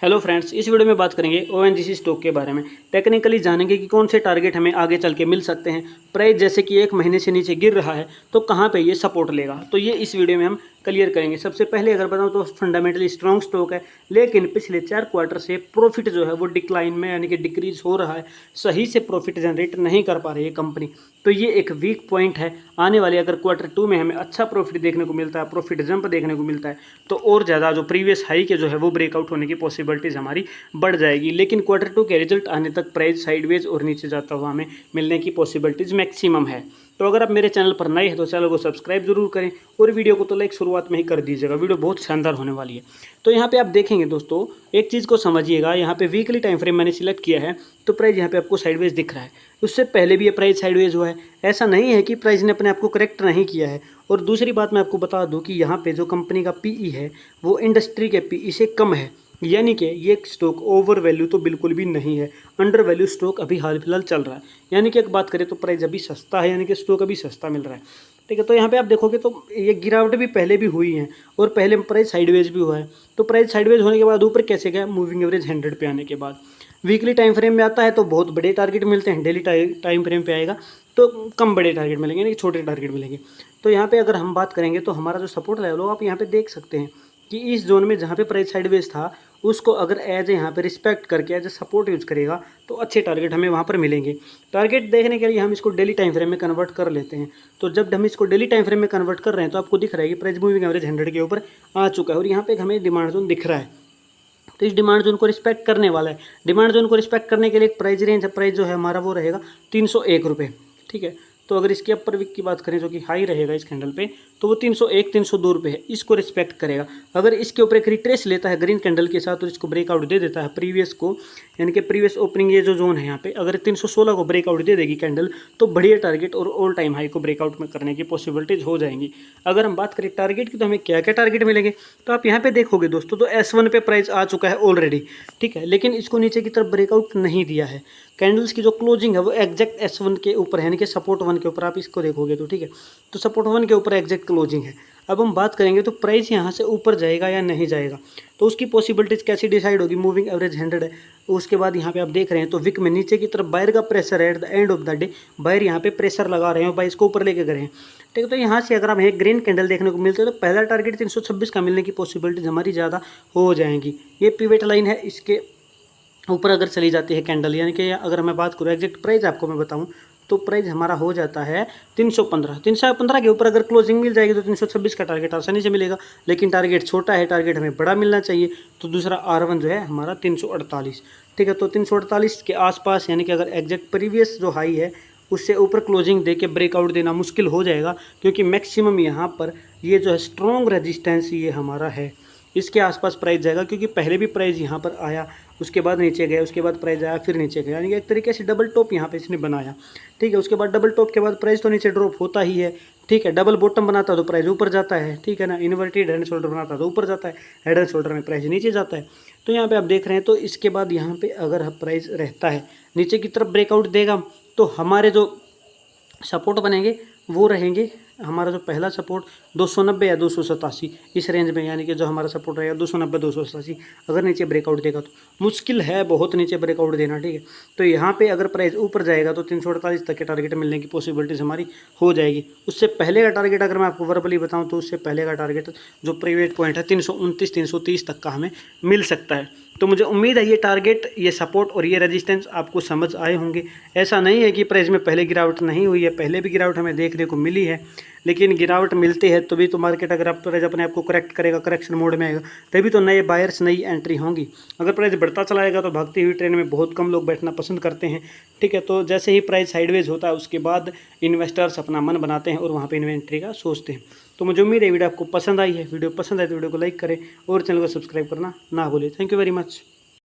Hello friends, इस video में बात करेंगे ओएनजीसी स्टॉक के बारे में। टेक्निकली जानेंगे कि कौन से टारगेट हमें आगे चल के मिल सकते हैं। प्राइस जैसे कि एक महीने से नीचे गिर रहा है तो कहाँ पे ये सपोर्ट लेगा, तो ये इस वीडियो में हम क्लियर करेंगे। सबसे पहले अगर बताऊं तो फंडामेंटली स्ट्रॉन्ग स्टॉक है, लेकिन पिछले 4 क्वार्टर से प्रॉफिट जो है वो डिक्लाइन में यानी कि डिक्रीज हो रहा है। सही से प्रॉफिट जनरेट नहीं कर पा रही है कंपनी, तो ये एक वीक पॉइंट है। आने वाले अगर क्वार्टर 2 में हमें अच्छा प्रॉफिट देखने को मिलता है, प्रॉफिट जंप देखने को मिलता है, तो और ज़्यादा जो प्रीवियस हाई के जो है वो ब्रेकआउट होने की पॉसिबिलिटीज़ हमारी बढ़ जाएगी। लेकिन क्वार्टर 2 के रिजल्ट आने तक प्राइस साइडवेज और नीचे जाता हुआ हमें मिलने की पॉसिबिलिटीज़ मैक्सिमम है। तो अगर आप मेरे चैनल पर नए हैं तो चैनल को सब्सक्राइब जरूर करें और वीडियो को तो लाइक शुरुआत में ही कर दीजिएगा। वीडियो बहुत शानदार होने वाली है। तो यहाँ पे आप देखेंगे दोस्तों, एक चीज़ को समझिएगा। यहाँ पे वीकली टाइम फ्रेम मैंने सिलेक्ट किया है, तो प्राइस यहाँ पे आपको साइडवेज दिख रहा है। उससे पहले भी ये प्राइस साइडवेज हुआ है। ऐसा नहीं है कि प्राइस ने अपने आप को करेक्ट नहीं किया है। और दूसरी बात मैं आपको बता दूं कि यहाँ पे जो कंपनी का पीई है वो इंडस्ट्री के पीई से कम है, यानी कि ये स्टॉक ओवर वैल्यू तो बिल्कुल भी नहीं है। अंडर वैल्यू स्टॉक अभी हाल फिलहाल चल रहा है। यानी कि एक बात करें तो प्राइस अभी सस्ता है, यानी कि स्टॉक अभी सस्ता मिल रहा है। ठीक है, तो यहाँ पे आप देखोगे तो ये गिरावट भी पहले भी हुई है और पहले प्राइस साइडवेज भी हुआ है। तो प्राइस साइडवेज होने के बाद ऊपर कैसे गया? मूविंग एवरेज 100 पे आने के बाद। वीकली टाइम फ्रेम में आता है तो बहुत बड़े टारगेट मिलते हैं, डेली टाइम फ्रेम पे आएगा तो कम बड़े टारगेट मिलेंगे, यानी कि छोटे टारगेट मिलेंगे। तो यहाँ पे अगर हम बात करेंगे तो हमारा जो सपोर्ट लेवल हो, आप यहाँ पे देख सकते हैं कि इस जोन में जहाँ पे प्राइस साइडवेज था उसको अगर एज यहाँ पे रिस्पेक्ट करके एज ए सपोर्ट यूज करेगा तो अच्छे टारगेट हमें वहाँ पर मिलेंगे। टारगेट देखने के लिए हम इसको डेली टाइम फ्रेम में कन्वर्ट कर लेते हैं। तो जब हम इसको डेली टाइम फ्रेम में कन्वर्ट कर रहे हैं तो आपको दिख रहा है कि प्राइस मूविंग एवरेज 100 के ऊपर आ चुका है और यहाँ पे हमें डिमांड जोन दिख रहा है। तो इस डिमांड जोन को रिस्पेक्ट करने वाला है। डिमांड जोन को रिस्पेक्ट करने के लिए एक प्राइस रेंज है, प्राइस जो है हमारा वो रहेगा 301 रुपये। ठीक है, तो अगर इसके अपर वीक की बात करें जो कि हाई रहेगा इस कैंडल पे, तो वो 301 302 रुपये है, इसको रिस्पेक्ट करेगा। अगर इसके ऊपर एक रिट्रेस लेता है ग्रीन कैंडल के साथ और इसको ब्रेकआउट दे देता है प्रीवियस को, यानी कि प्रीवियस ओपनिंग ये जो जोन है यहाँ पे अगर 316 को ब्रेकआउट दे देगी कैंडल, तो बढ़िया टारगेट और ऑल टाइम हाई को ब्रेकआउट में करने की पॉसिबिलिटीज हो जाएंगी। अगर हम बात करें टारगेट की तो हमें क्या क्या टारगेट मिलेंगे, तो आप यहाँ पे देखोगे दोस्तों तो S1 पे प्राइस आ चुका है ऑलरेडी। ठीक है, लेकिन इसको नीचे की तरफ ब्रेकआउट नहीं दिया है। कैंडल्स की जो क्लोजिंग है वो एग्जैक्ट S1 के ऊपर है, यानी कि सपोर्ट 1 के ऊपर आप इसको देखोगे तो ठीक है, तो सपोर्ट 1 के ऊपर एग्जैक्ट क्लोजिंग है। अब हम बात करेंगे तो प्राइस यहाँ से ऊपर जाएगा या नहीं जाएगा, तो उसकी पॉसिबिलिटीज कैसे डिसाइड होगी? मूविंग एवरेज 100 है, उसके बाद यहाँ पे आप देख रहे हैं तो विक में नीचे की तरफ बायर का प्रेशर है। At the end of the day buyer यहाँ पे प्रेशर लगा रहे हैं, बायर इसको ऊपर लेके गए हैं। ठीक है, तो यहाँ से अगर हमें एक ग्रीन कैंडल देखने को मिलते हैं तो पहला टारगेट 326 का मिलने की पॉसिबिलिटीज हमारी ज़्यादा हो जाएंगी। ये पिवट लाइन है, इसके ऊपर अगर चली जाती है कैंडल, यानी कि अगर मैं बात करूँ एग्जैक्ट प्राइस आपको मैं बताऊँ तो प्राइस हमारा हो जाता है 315 के ऊपर अगर क्लोजिंग मिल जाएगी तो 326 का टारगेट आसानी से मिलेगा। लेकिन टारगेट छोटा है, टारगेट हमें बड़ा मिलना चाहिए। तो दूसरा R1 जो है हमारा 348। ठीक है, तो 348 के आसपास, यानी कि अगर एग्जैक्ट प्रीवियस जो हाई है उससे ऊपर क्लोजिंग दे के ब्रेकआउट देना मुश्किल हो जाएगा, क्योंकि मैक्सिमम यहाँ पर ये जो है स्ट्रॉन्ग रेजिस्टेंस ये हमारा है, इसके आसपास प्राइस जाएगा। क्योंकि पहले भी प्राइस यहाँ पर आया, उसके बाद नीचे गया, उसके बाद प्राइस आया, फिर नीचे गया, यानी कि एक तरीके से डबल टॉप यहाँ पे इसने बनाया। ठीक है, उसके बाद डबल टॉप के बाद प्राइस तो नीचे ड्रॉप होता ही है। ठीक है, डबल बॉटम बनाता तो प्राइस ऊपर जाता है। ठीक है ना, इन्वर्टेड हेड एंड शोल्डर बनाता तो ऊपर जाता है, हेड एंड शोल्डर में प्राइस नीचे जाता है। तो यहाँ पे आप देख रहे हैं, तो इसके बाद यहाँ पे अगर प्राइस रहता है नीचे की तरफ ब्रेकआउट देगा तो हमारे जो सपोर्ट बनेंगे वो रहेंगे, हमारा जो पहला सपोर्ट 290 या 287 इस रेंज में, यानी कि जो हमारा सपोर्ट रहेगा 290 287। अगर नीचे ब्रेकआउट देगा तो मुश्किल है बहुत नीचे ब्रेकआउट देना। ठीक है, तो यहाँ पे अगर प्राइस ऊपर जाएगा तो 348 तक के टारगेट मिलने की पॉसिबिलिटीज हमारी हो जाएगी। उससे पहले का टारगेट अगर मैं आपको वर्बली बताऊँ तो उससे पहले का टारगेट जो प्राइवेट पॉइंट है 329 330 तक का हमें मिल सकता है। तो मुझे उम्मीद है ये टारगेट, ये सपोर्ट और ये रेजिस्टेंस आपको समझ आए होंगे। ऐसा नहीं है कि प्राइस में पहले गिरावट नहीं हुई है, पहले भी गिरावट हमें देखने को मिली है, लेकिन गिरावट मिलती है तभी तो मार्केट अगर आप प्राइस अपने आप को करेक्ट करेगा, करेक्शन मोड में आएगा, तभी तो नए बायर्स नई एंट्री होंगी। अगर प्राइस बढ़ता चला जाएगा तो भागती हुई ट्रेन में बहुत कम लोग बैठना पसंद करते हैं। ठीक है, तो जैसे ही प्राइस साइडवेज होता है उसके बाद इन्वेस्टर्स अपना मन बनाते हैं और वहाँ पर इन्वेंट्री का सोचते हैं। तो मुझे उम्मीद है वीडियो आपको पसंद आई है। वीडियो पसंद आए तो वीडियो को लाइक करें और चैनल को सब्सक्राइब करना ना भूलें। Thank you very much.